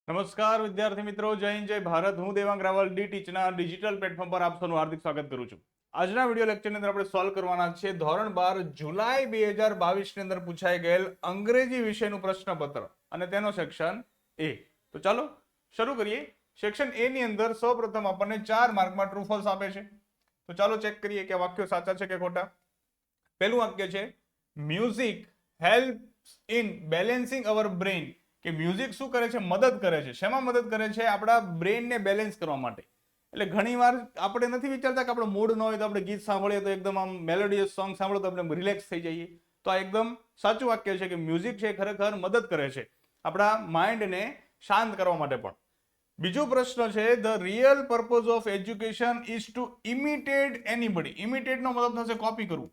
નમસ્કાર વિદ્યાર્થી મિત્રો, જય હિન્દ જય ભારત. હું દેવાંગ રાવલ ડી ટીચના ડિજિટલ પ્લેટફોર્મ પર આપ સૌનું હાર્દિક સ્વાગત કરું છું. આજના વિડીયો લેક્ચરની અંદર આપણે સોલ્વ કરવાના છે ધોરણ 12 જુલાઈ 2022 ની અંદર પૂછાઈ ગયેલ અંગ્રેજી વિષયનું પ્રશ્નપત્ર અને તેનો સેક્શન એ. તો ચાલો શરૂ કરીએ. સેક્શન એ ની અંદર સૌપ્રથમ આપણને 4 માર્કમાં ટ્રુ ફોલ્સ આપે છે. તો ચાલો ચેક કરીએ કે વાક્યો સાચા છે કે ખોટા. પહેલું વાક્ય છે music helps in balancing our brain. કે મ્યુઝિક શું કરે છે? મદદ કરે છે. શેમાં મદદ કરે છે? આપણા બ્રેઇનને બેલેન્સ કરવા માટે. એટલે ઘણીવાર આપણે નથી વિચારતા કે આપણો મૂડ ન હોય તો આપણે ગીત સાંભળીએ તો એકદમ આમ મેલોડિયસ સોંગ સાંભળો તો આપણે રિલેક્સ થઈ જઈએ. તો આ એકદમ સાચું વાક્ય છે કે મ્યુઝિક છે ખરેખર મદદ કરે છે આપણા માઇન્ડને શાંત કરવા માટે પણ. બીજો પ્રશ્ન છે the real purpose of education is to imitate anybody. Imitate નો મતલબ થશે કોપી કરવું.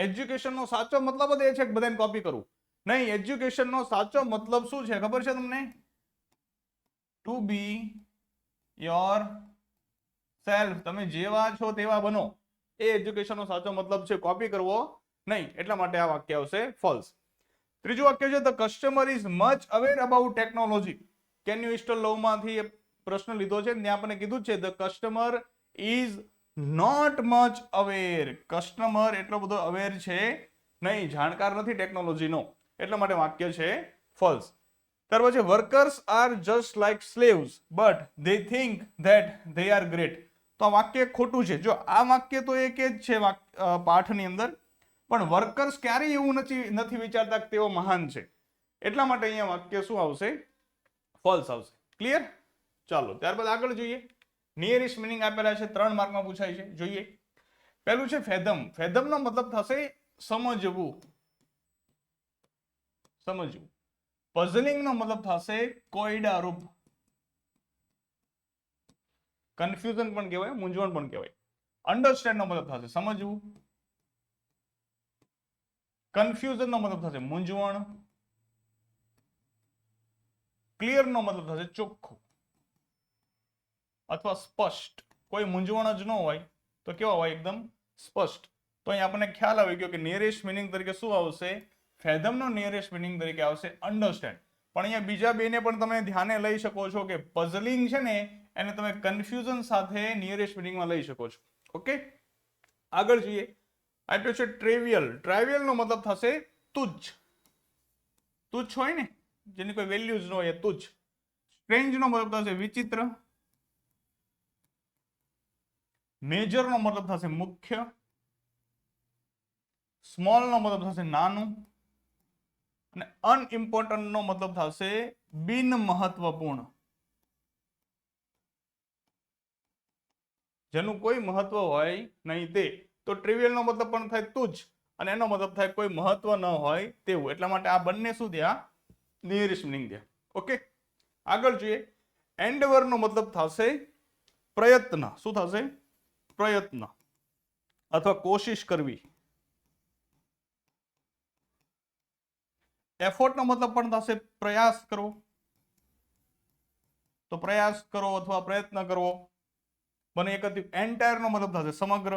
એજ્યુકેશનનો સાચો મતલબ જ એ છે કે બધાને કોપી કરવું નહીં. એજ્યુકેશનનો સાચો મતલબ શું છે ખબર છે તમને? To be yourself. તમે જેવા છો તેવા બનો. એ એજ્યુકેશનનો સાચો મતલબ છે, કોપી કરવો નહીં. એટલા માટે આ વાક્ય આવશે ફોલ્સ. ત્રીજું વાક્ય છે the customer is much aware about technology. Can you still love માંથી પ્રશ્ન લીધો છે, ત્યાં આપણને કીધું છે the customer is not much aware. Customer એટલો બધો અવેર છે નહીં, જાણકાર નથી ટેકનોલોજીનો. એટલા માટે વાક્ય છે ફોલ્સ. ત્યાર પછી workers R just like slaves but they think that they are great. તો આ વાક્ય ખોટું છે. જો આ વાક્ય તો એક જ છે પાઠની અંદર, પણ વર્કર્સ ક્યારેય એવું નથી વિચારતા કે તેઓ મહાન છે. એટલા માટે અહીંયા વાક્ય શું આવશે? ફોલ્સ આવશે. ક્લિયર? ચાલો ત્યારબાદ આગળ જોઈએ. નિયરેસ્ટ મિનિંગ આપેલા છે, 3 માર્કમાં પૂછાય છે. જોઈએ. પહેલું છે ફેધમ. ફેધમનો મતલબ થશે સમજવું. સમજવું. પઝલિંગ નો મતલબ થશે કોયડારૂપ. કન્ફ્યુઝન પણ કહેવાય, મૂંઝવણ પણ કહેવાય. અન્ડરસ્ટેન્ડ નો મતલબ થશે સમજવું. કન્ફ્યુઝન નો મતલબ થશે મૂંઝવણ. ક્લિયર નો મતલબ થશે ચોખ્ખું અથવા સ્પષ્ટ. કોઈ મૂંઝવણ જ ન હોય તો કેવા હોય? એકદમ સ્પષ્ટ. તો અહીં આપણને ખ્યાલ આવી ગયો કે નિયરેસ્ટ મિનિંગ તરીકે શું આવશે? ફેધમનો નિયરેસ્ટ મિનિંગ તરીકે આવશે અન્ડરસ્ટેન્ડ. પણ અહીંયા બીજા બેને પણ તમે ધ્યાને લઈ શકો છો કે પઝલિંગ છે ને એને તમે કન્ફ્યુઝન સાથે નિયરેસ્ટ મિનિંગમાં લઈ શકો છો. ઓકે, આગળ જોઈએ. આપ્યો છે ટ્રેવિયલ. ટ્રાઇવિયલ નો મતલબ થશે તુચ્છ. તુચ્છ હોય ને, જેની કોઈ વેલ્યુ જ ન હોય, તુચ્છ. સ્ટ્રેન્જ નો મતલબ થશે વિચિત્ર. મેજર નો મતલબ થશે મુખ્ય. સ્મોલ નો મતલબ થશે નાનું. અને અનઇમ્પોર્ટન્ટ નો મતલબ થશે બિન મહત્વપૂર્ણ. જેનું કોઈ મહત્વ હોય નહીં તે. તો ટ્રિવિયલ નો મતલબ પણ થાય તુચ્છ અને એનો મતલબ થાય કોઈ મહત્વ ન હોય તેવું. એટલા માટે આ બંને શું થયા? નિયરેસ્ટ મિનિંગ થયા. ઓકે, આગળ જોઈએ. એન્ડેવર નો મતલબ થશે પ્રયત્ન. શું થશે? પ્રયત્ન અથવા કોશિશ કરવી. એફોર્ટ નો મતલબ પણ થશે પ્રયાસ કરવો. તો પ્રયાસ કરો અથવા પ્રયત્ન કરવો બને એક જ. એન્ટાયર નો મતલબ થશે સમગ્ર.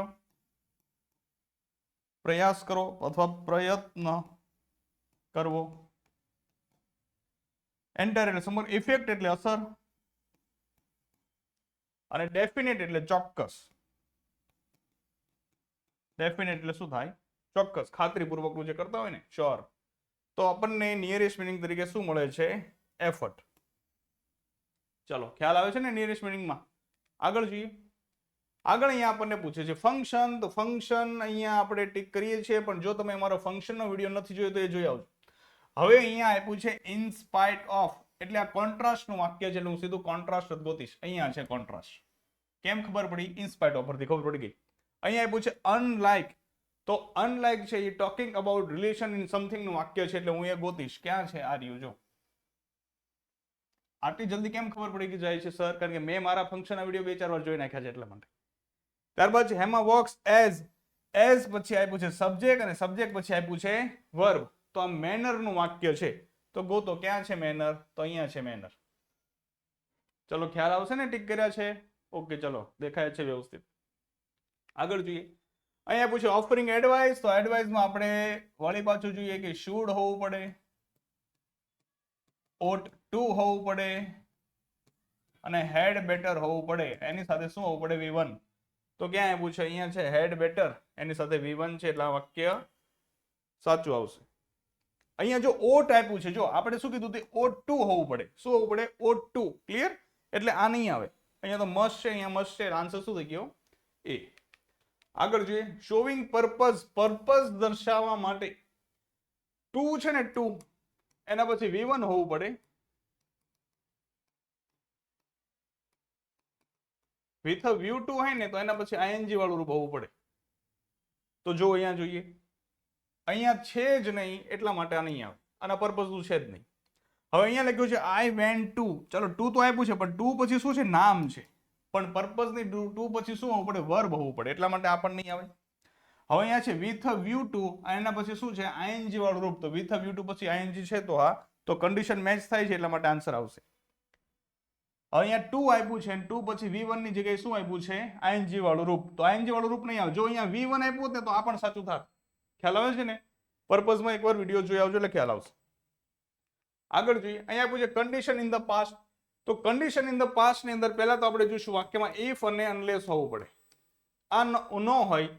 પ્રયાસ કરો અથવા પ્રયત્ન કરવો. એન્ટાયર એટલે સમગ્ર. ઇફેક્ટ એટલે અસર. અને ડેફિનેટ એટલે ચોક્કસ. ડેફિનેટ એટલે શું થાય? ચોક્કસ, ખાતરીપૂર્વકનું જે કરતા હોય ને, શ્યોર. તો આપણને નિયરેસ્ટ મિનિંગ તરીકે શું મળે છે? એફર્ટ. ચલો, ખ્યાલ આવે છે ને નિયરેસ્ટ મિનિંગમાં? આગળ જોઈએ. આગળ અહીંયા આપણને પૂછે છે ફંક્શન. તો ફંક્શન અહીંયા આપણે ટીક કરીએ છીએ, પણ જો તમે અમારો ફંક્શનનો વિડીયો નથી જોયો તો એ જોઈ આવજો. હવે અહીંયા આપ્યું છે ઇન સ્પાઇટ ઓફ. એટલે આ કોન્ટ્રાસ્ટનું વાક્ય છે, એટલે હું સીધું કોન્ટ્રાસ્ટ જ ગોતીશ. અહીંયા છે કોન્ટ્રાસ્ટ. કેમ ખબર પડી? ઇન સ્પાઇટ ઓફ પરથી ખબર પડી ગઈ. અહીંયા આપ્યું છે અનલાઇક. તો અનલાઇક છે એ talking about relation in something નું વાક્ય છે, એટલે હું એ ગોતીશ. ક્યાં છે આ રહ્યું? જો આટલી જલ્દી કેમ ખબર પડી કે જાય છે સર? કારણ કે મેં મારા ફંક્શનના વિડીયો 2-4 વાર જોઈ નાખ્યા છે એટલા માટે. ત્યારબાદ છે હેમા વર્ક્સ એઝ. એઝ પછી આપ્યું છે સબ્જેક્ટ અને સબ્જેક્ટ પછી આપ્યું છે વર્બ. તો આ મેનર નું વાક્ય છે. તો ગોતો ક્યાં છે મેનર? તો અહીંયા છે મેનર. ચલો, ખ્યાલ આવશે ને? ટીક કર્યા છે? ઓકે, ચલો દેખાય છે વ્યવસ્થિત. આગળ જોઈએ. અહીંયા પૂછે ઓફરિંગ એડવાઇસ. તો એડવાઇસમાં આપણે વળી પાછું જોઈએ કે શુડ હોવું પડે, ઓટ ટુ હોવું પડે અને હેડ બેટર હોવું પડે. એની સાથે શું હોવું પડે? V1. તો ક્યાં આપ્યું છે? અહીંયા છે હેડ બેટર, એની સાથે V1 છે, એટલે આ વાક્ય સાચું આવશે. અહીંયા જો ઓટ આપ્યું છે, જો આપણે શું કીધું તે O2 હોવું પડે. શું હોવું પડે? O2. ક્લિયર? એટલે આ નહીં આવે. અહીંયા તો મસ્ટ છે, અહીંયા મસ્ટ છે. આન્સર શું થઈ ગયો? એ. આગળ જોઈએ, શોવિંગ પર્પઝ. પર્પઝ દર્શાવવા માટે ટુ છે ને, ટુ એના પછી V1 હોવું પડે. વિથ વ્યૂ ટુ હોય ને તો એના પછી ING વાળું રૂપ હોવું પડે. તો જો અહીંયા જોઈએ, અહીંયા છે જ નહીં, એટલા માટે આ નહીં આવે. આના પર્પઝ છે જ નહીં. હવે અહીંયા લખ્યું છે આઈ વેન્ટ ટુ. ચલો ટુ તો આપ્યું છે, પણ ટુ પછી શું છે? નામ છે. પણ પર્પઝની ટુ પછી શું હોવું પડે? વર્બ હોવું પડે. એટલા માટે આ પણ નહીં આવે. હવે અહીંયા છે વિથ વ્યૂ ટુ, એના પછી શું છે? ING વાળું રૂપ. તો વિથ વ્યૂ ટુ પછી ING છે, તો હા, તો કન્ડિશન મેચ થાય છે, એટલા માટે આન્સર આવશે. અહીંયા ટુ આપ્યું છે, ટુ પછી V1 ની જગ્યાએ શું આપ્યું છે? ING વાળું રૂપ. તો ING વાળું રૂપ નહીં આવે. જો અહીંયા V1 આપ્યું ને તો આ પણ સાચું થાત. ખ્યાલ આવે છે ને? પર્પઝમાં એકવાર વિડીયો જોઈ આવજો એટલે ખ્યાલ આવશે. આગળ જોઈએ, અહીંયા આપ્યું છે કન્ડિશન ઇન ધ પાસ્ટ. તો કન્ડિશન ઇન ધ પાસ્ટ ની અંદર પહેલા તો આપણે જોઈશું વાક્યમાં ઇફ અને અનલેસ હોવું પડે. આ ન હોય,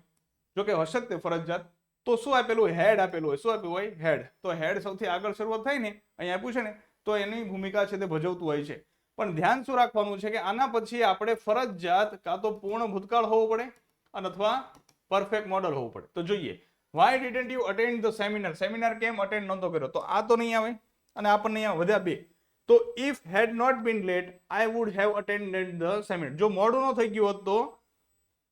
જો કે હશે તે ફરજિયાત, તો શું આપેલું? હેડ આપેલું હોય. શું આપ્યું હોય? હેડ. તો હેડ સૌથી આગળ શરૂઆત થાય ને, અહીંયા આપ્યું છે ને, તો એની ભૂમિકા છે તે ભજવતું હોય છે. પણ ધ્યાન શું રાખવાનું છે કે આના પછી આપણે ફરજિયાત કાં તો પૂર્ણ ભૂતકાળ હોવું પડે અથવા પરફેક્ટ મોડલ હોવું પડે. તો જોઈએ, why didn't you attend the seminar. Seminar કેમ અટેન્ડ નહોતો કર્યો? તો આ તો નહીં આવે અને આ પણ નહીં આવે. વધ્યા બે. તો if had not been late I would have attended the seminar. જો મોડું ન થઈ ગયું હોત તો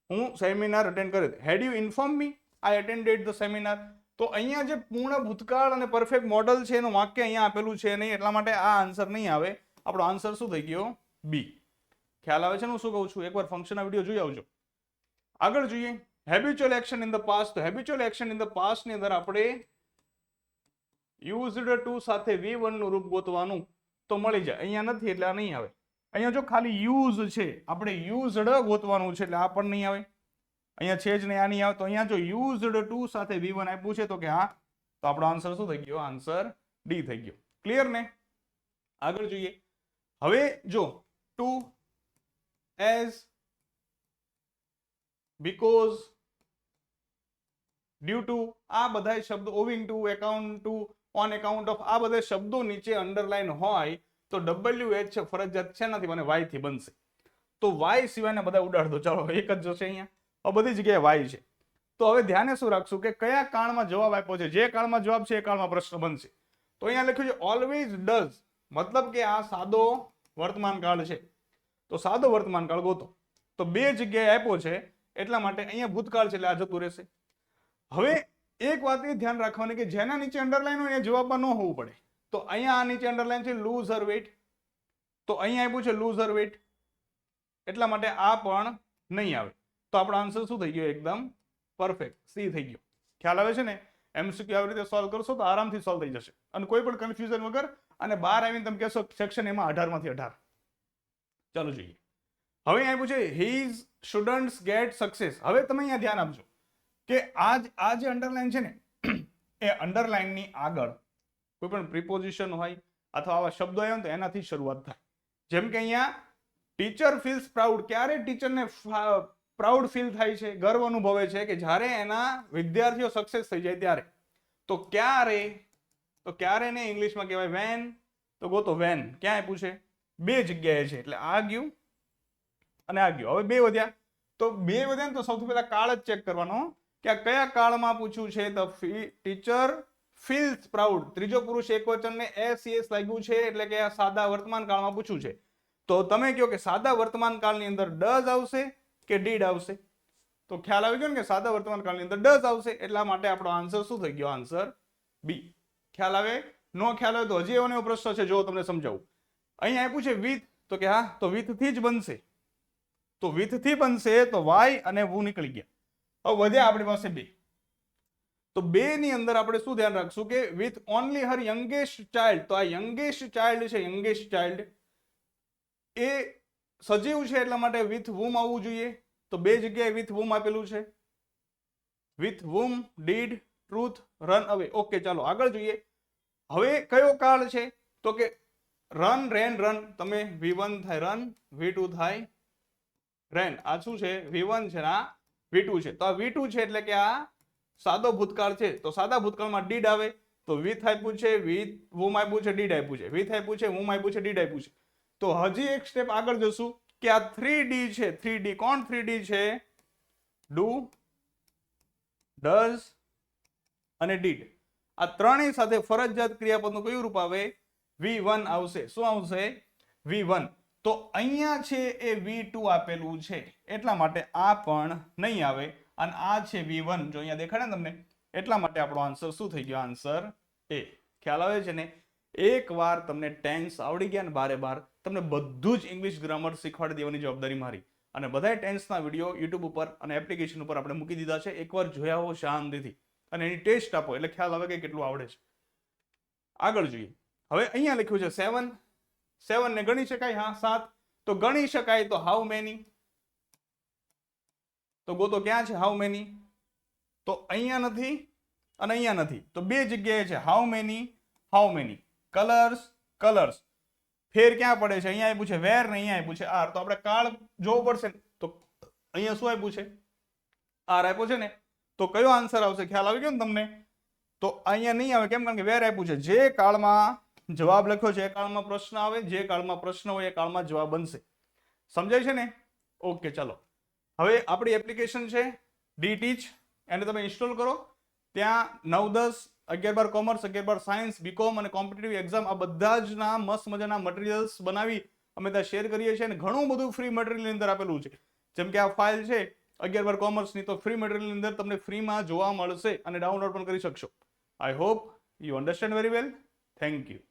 હું સેમિનાર અટેન્ડ કર્યો. Had you inform me I attended the seminar. તો અહીંયા જે પૂર્ણ ભૂતકાળ અને પરફેક્ટ મોડલ છે એનું વાક્ય અહીંયા આપેલું છે નહીં, એટલા માટે આ આન્સર નહીં આવે. આપણો આન્સર શું થઈ ગયો? બી. ખ્યાલ આવે છે ને હું શું કહું છું? એકવાર ફંક્શનના વિડીયો જોઈ આવજો. આગળ જોઈએ, habitual action in the past. તો habitual action in the past ની અંદર આપણે યુઝડ ટુ સાથે V1 નું રૂપ ગોતવાનું તો મળી જાય. અહીંયા નથી એટલે આ નહીં આવે. અહીંયા જો ખાલી યુઝ છે, આપણે યુઝડ ગોતવાનું છે એટલે આ પણ નહીં આવે. અહીંયા છે જ નહીં, આ નહીં આવે. તો અહીંયા જો યુઝડ ટુ સાથે V1 આપ્યું છે તો કે હા, તો આપણો આન્સર શું થઈ ગયો? આન્સર ડી થઈ ગયો. ક્લિયર ને? આગળ જોઈએ, હવે જો to, as, because, due to, આ બધા શબ્દો, owing to, account to, on account of, આ બધા શબ્દો નીચે અંડરલાઈન હોય તો WH છે ફરજિયાત છે નથી, મને Y થી બનશે. તો Y સિવાયના બધા ઉડાડ દો. ચાલો, એક જ જશે અહીંયા. હવે બધી જગ્યાએ Y છે. તો હવે ધ્યાને શું રાખશું કે કયા કાળમાં જવાબ આપ્યો છે? જે કાળમાં જવાબ છે એ કાળમાં પ્રશ્ન બનશે. તો અહીંયા લખ્યું છે ઓલવેઝ ડઝ, મતલબ કે આ સાદો વર્તમાન કાળ છે. તો સાદો વર્તમાન કાળ ગોતો. તો બે જગ્યાએ આપ્યો છે એટલા માટે અહીંયા ભૂતકાળ છે એટલે આ જતું રહેશે. હવે એક વાત એ ધ્યાન રાખવાની કે જેના નીચે અંડરલાઈન હોય એ જવાબમાં ન હોવું પડે. તો અહીંયા આ નીચે અંડરલાઈન છે લૂઝ હર વેઇટ, તો અહીંયા આપ્યું છે લૂઝ હર વેઇટ, એટલા માટે આ પણ નહીં આવે. તો આપણો આન્સર શું થઈ ગયો? એકદમ પરફેક્ટ, સી થઈ ગયો. ખ્યાલ આવે છે ને? MCQ આવી રીતે સોલ્વ કરશો તો આરામથી સોલ્વ થઈ જશે અને કોઈ પણ કન્ફ્યુઝન વગર. અને બહાર આવીને તમે કહેશો સેક્શન એમાં 18 માંથી 18. ચાલો જોઈએ, હવે અહીંયા પૂછે હીઝ સ્ટુડન્ટ્સ ગેટ સક્સેસ. હવે તમે અહીંયા ધ્યાન આપજો કે આ જે અંડરલાઈન છે ને, એ અંડરલાઈનની આગળ કોઈ પણ પ્રિપોઝિશન હોય અથવા આવા શબ્દો આવ્યા તો એનાથી શરૂઆત થાય. જેમ કે અહીંયા ટીચર ફીલ્સ પ્રાઉડ. ક્યારે ટીચરને પ્રાઉડ ફીલ થાય છે, ગર્વ અનુભવે છે કે જ્યારે એના વિદ્યાર્થીઓ સક્સેસ થઈ જાય ત્યારે. તો ક્યારે, તો ક્યારે ને ઇંગ્લિશમાં કહેવાય વેન. તો ગોતો વેન. ક્યાં આપ્યું છે? બે જગ્યાએ છે એટલે આ ગયું અને આ ગયું. હવે બે વધ્યા. તો બે વધ્યા ને તો સૌથી પહેલા કાળ જ ચેક કરવાનો કે આ કયા કાળમાં પૂછ્યું છે. તો ટીચર ફીલ્સ પ્રાઉડ, ત્રીજો પુરુષ એકવચન ને SES લાગ્યું છે એટલે કે આ સાદા વર્તમાન કાળમાં પૂછ્યું છે. તો તમે કહો કે સાદા વર્તમાન કાળની અંદર ડઝ આવશે કે ડીડ આવશે? તો ખ્યાલ આવી ગયો ને કે સાદા વર્તમાન કાળની અંદર ડઝ આવશે, એટલા માટે આપણો આન્સર શું થઈ ગયો? Answer B. ખ્યાલ આવે? નો ખ્યાલ આવે તો હજી એવો પ્રશ્ન છે, જો તમને સમજાવું. અહીંયા આપ્યું છે વિથ, તો કે હા, તો વિથ થી જ બનશે. તો વિથ થી બનશે તો વાય અને વુ નીકળી ગયા. હવે વધ્યા આપણી પાસે બે. તો બે ની અંદર આપણે શું ધ્યાન રાખશું કે with only Har youngest child. તો આ યંગેસ્ટ ચાઇલ્ડ છે, યંગેસ્ટ ચાઇલ્ડ એ સજીવ છે એટલા માટે વિથ વુમ આવવું જોઈએ. તો બે જગ્યાએ વિથ વુમ આપેલું છે. With whom, did, truth, run અવે. ઓકે, ચાલો આગળ જોઈએ. હવે કયો કાળ છે? તો કે રન રેન રન, તમે V1 થાય રન, V2 થાય રેન. આ શું છે? V1 છે, આ V2 છે. તો આ V2 છે એટલે કે આ સાદો ભૂતકાળ છે. તો સાદા ભૂતકાળમાં ડીડ આવે તો with આપ્યું છે, whom આપ્યું છે, did આપ્યું છે, with આપ્યું છે, whom આપ્યું છે, did આપ્યું છે. તો હજી એક સ્ટેપ આગળ જશું કે આ 3D છે. 3D કોણ 3D છે? ડુ, ડઝ અને ડીડ. આ ત્રણેય સાથે ફરજિયાત ક્રિયાપદનું કયું રૂપ આવે? V1 આવશે. શું આવશે? V1. તો અહીંયા છે એ V2 આપેલું છે એટલા માટે આ પણ નહીં આવે અને આ છે V1 જો અહીંયા દેખાડે ને તમને, એટલા માટે આપણો આન્સર શું થઈ ગયો? આન્સર એ. ખ્યાલ આવે છે ને? એકવાર તમને ટેન્સ આવડી ગયા ને બારે બાર, તમને બધું જ ઇંગ્લિશ ગ્રામર શીખવાડી દેવાની જવાબદારી મારી. અને બધા ટેન્સના વિડીયો યુટ્યુબ ઉપર અને એપ્લિકેશન ઉપર આપણે મૂકી દીધા છે. એકવાર જોયા હો શાંતિથી અને એની ટેસ્ટ આપો એટલે ખ્યાલ આવે કે કેટલું આવડે છે. આગળ જોઈએ. હવે અહીંયા લખ્યું છે 7. 7 ને ગણી શકાય? હા, 7 તો ગણી શકાય. તો હાઉ મેની? તો ગોતો ક્યાં છે હાઉ મેની? તો અહીંયા નથી અને અહીંયા નથી, તો બે જગ્યાએ છે. How many, how many. Colours, colours. ફેર ક્યાં પડે છે? અહીંયા આપ્યું છે વેર ને અહીંયા આપ્યું છે આર. તો આપણે કાળ જોવું પડશે ને. તો અહીંયા શું આપ્યું છે? આર આપ્યું છે ને. તો કયો આન્સર આવશે? ખ્યાલ આવી ગયો ને તમને? તો અહીંયા નહીં આવે. કેમ? કારણ કે વેર આપ્યું છે. જે કાળમાં જવાબ લખ્યો છે એ કાળમાં પ્રશ્ન આવે, જે કાળમાં પ્રશ્ન હોય એ કાળમાં જવાબ બનશે. સમજાય છે ને? ઓકે, ચાલો. હવે આપણી એપ્લિકેશન છે ડીટીચ, એને તમે ઇન્સ્ટોલ કરો. ત્યાં 9, 10, 11, 12 કોમર્સ, 11, 12 સાયન્સ, બીકોમ અને કોમ્પિટિટિવ એક્ઝામ આ બધા જ ના મસ્ત મજાના મટીરિયલ્સ બનાવી અમે ત્યાં શેર કરીએ છીએ અને ઘણું બધું ફ્રી મટીરિયલની અંદર આપેલું છે. જેમ કે આ ફાઇલ છે 11, 12 કોમર્સની, તો ફ્રી મટીરિયલની અંદર તમને ફ્રીમાં જોવા મળશે અને ડાઉનલોડ પણ કરી શકશો. I hope you understand very well. Thank you.